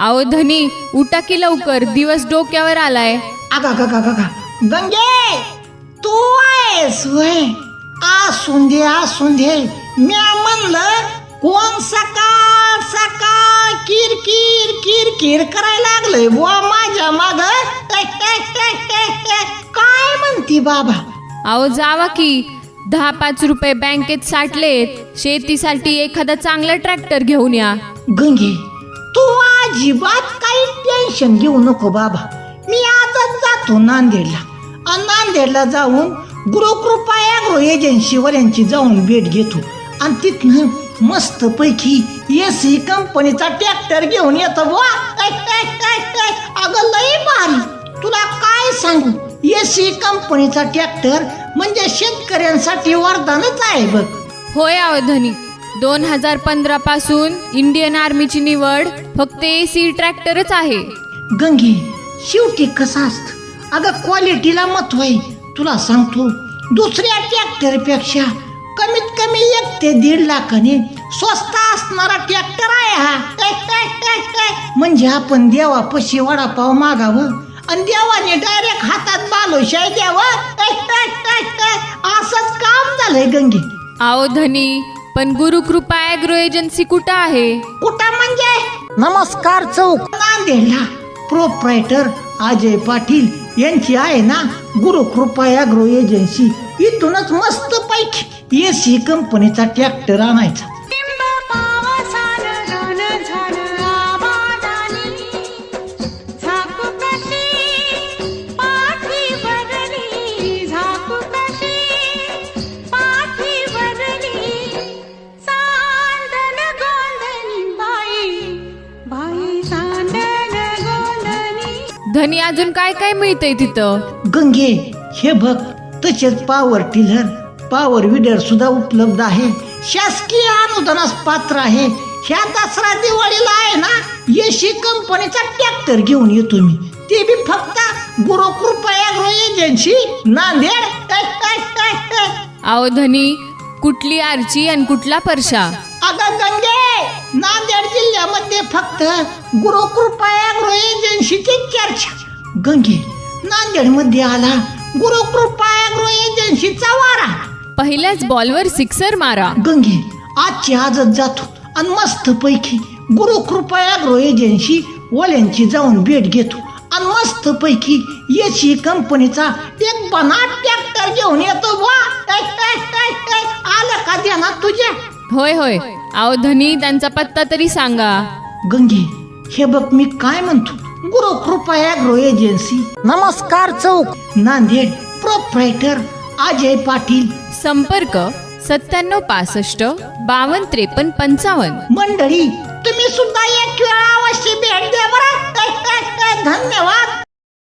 आओ धनी, उठा की लवकर, दिवस डोक्यावर आलाय. अगा गंगे, तू आहेस वय? असून दे म्या म्हणलं कोण सकाळ सकाळ किरकिर करायला लागलंय बुवा माझ्या माग. काय म्हणती बाबा? आओ जावा की, 10-5 रुपये बँकेत साठलेत, शेतीसाठी एखादा चांगला ट्रॅक्टर घेऊन या. गंगे, तू अजिबात काही टेन्शन घेऊ नको बाबा. मी आजच जातो नांदेडला. आणि नांदेडला जाऊन गुरुकृपा ॲग्रो एजन्सीवाल्यांची जाऊन भेट घेतो आणि तिथनं मस्त पैकी एसी कंपनीचा ट्रॅक्टर घेऊन येतो बुवा. अगं लई भारी, तुला काय सांगू, एसी कंपनीचा ट्रॅक्टर म्हणजे शेतकऱ्यांसाठी वरदानच आहे बघ. होय आओ धनी, 2015 पासून इंडियन आर्मीची निवड फक्त एसी ट्रॅक्टरच आहे. गंगे, शेवटी कसं असतं अगं, क्वालिटीला महत्व आहे. तुला सांगतो, दुसऱ्या ट्रॅक्टरपेक्षा कमीत कमी 1 ते 1.5 लाखाने स्वस्त असणारा ट्रॅक्टर आहे हा. म्हणजे आपण देवापाशी वडापाव मागावं आणि देवाने डायरेक्ट हातात बालोशाय द्यावं, असंच काम झालंय गंगे. आओ धनी, पण गुरुकृपा ॲग्रो एजन्सी कुठं आहे? कुठं म्हणजे नमस्कार चौक नांदेडला. प्रोप्रायटर अजय पाटील यांची आहे ना गुरुकृपा ॲग्रो एजन्सी. इथूनच मस्त पैकी एसी कंपनीचा ट्रॅक्टर आणायचा. धनी, अजून काय काय मिळतंय तिथं? गंगे, हे बघ, तसेच पॉवर टिलर, पॉवर विडर सुद्धा उपलब्ध आहे. शासकीय अनुदानास पात्र आहे. ह्या दसरा दिवाळीला आहे ना एसी कंपनीचा ट्रॅक्टर घेऊन येतो मी. ते बी फक्त गुरुकृपा ॲग्रो एजन्सी नांदेड. आओ धनी, कुठली आरची आणि कुठला परशा? अगं गंगे, नांदेड जिल्ह्यामध्ये फक्त गुरुकृपा ॲग्रो एजन्सीची चर्चा. गंगे, नांदेडमध्ये आला गुरुकृपा ॲग्रो एजन्सीचा वारा. पहिल्याच बॉलवर 6 मारा. गंगे, आजची आजच जातो आणि मस्त पैकी गुरुकृपा ॲग्रो एजन्सी वाल्यांची जाऊन भेट घेतो आणि मस्त पैकी एसी कंपनीचा एक बनाट ट्रॅक्टर घेऊन येतो बुवा. आलं का ध्यानात तुझ्या? होय. आओ धनी, त्यांचा पत्ता तरी सांगा. गंगे, हे बघ मी काय म्हणतो, गुरुकृपा ॲग्रो एजन्सी, नमस्कार चौक नांदेड. प्रोप्रायटर अजय पाटील. संपर्क 9765 52 53 55. मंडळी, तुम्ही सुद्धा एक वेळा अवश्य भेट द्या बरं. धन्यवाद.